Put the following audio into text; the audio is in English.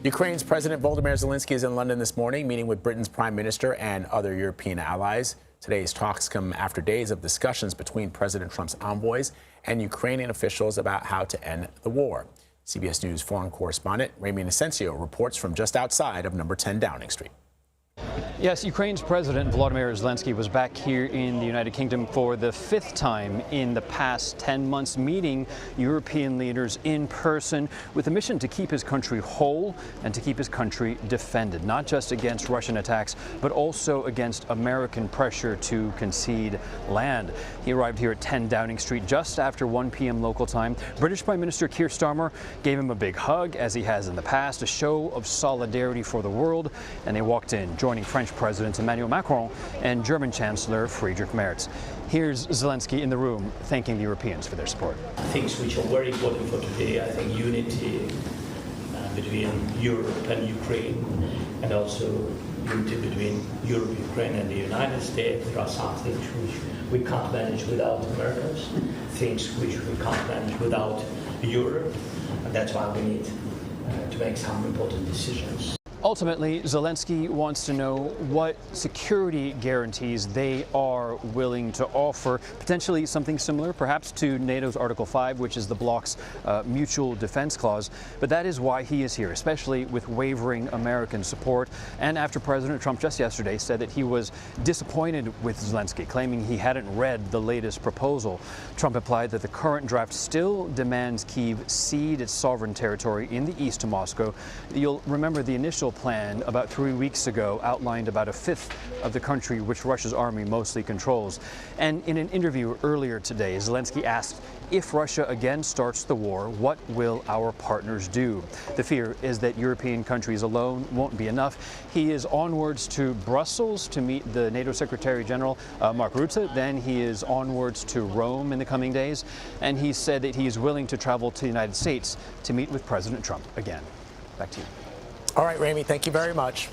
Ukraine's President Volodymyr Zelenskyy is in London this morning, meeting with Britain's Prime Minister and other European allies. Today's talks come after days of discussions between President Trump's envoys and Ukrainian officials about how to end the war. CBS News foreign correspondent Ramy Inoncenio reports from just outside of number 10 Downing Street. Yes, Ukraine's President Volodymyr Zelenskyy was back here in the United Kingdom for the 5th time in the past 10 months, meeting European leaders in person with a mission to keep his country whole and to keep his country defended, not just against Russian attacks, but also against American pressure to concede land. He arrived here at 10 Downing Street just after 1 p.m. local time. British Prime Minister Keir Starmer gave him a big hug, as he has in the past, a show of solidarity for the world, and they walked in, joining French President Emmanuel Macron and German Chancellor Friedrich Merz. Here's Zelenskyy in the room thanking the Europeans for their support. Things which are very important for today, I think unity between Europe and Ukraine, and also unity between Europe, Ukraine and the United States. There are some things which we can't manage without Americans, things which we can't manage without Europe, and that's why we need to make some important decisions. Ultimately, Zelenskyy wants to know what security guarantees they are willing to offer, potentially something similar perhaps to NATO's Article 5, which is the bloc's mutual defense clause. But that is why he is here, especially with wavering American support. And after President Trump just yesterday said that he was disappointed with Zelenskyy, claiming he hadn't read the latest proposal, Trump implied that the current draft still demands Kyiv cede its sovereign territory in the east to Moscow. You'll remember the initial plan about 3 weeks ago outlined about 1/5 of the country which Russia's army mostly controls. And in an interview earlier today, Zelenskyy asked, if Russia again starts the war, what will our partners do? The fear is that European countries alone won't be enough. He is onwards to Brussels to meet the NATO Secretary General, Mark Rutte. Then he is onwards to Rome in the coming days. And he said that he is willing to travel to the United States to meet with President Trump again. Back to you. All right, Ramy, thank you very much.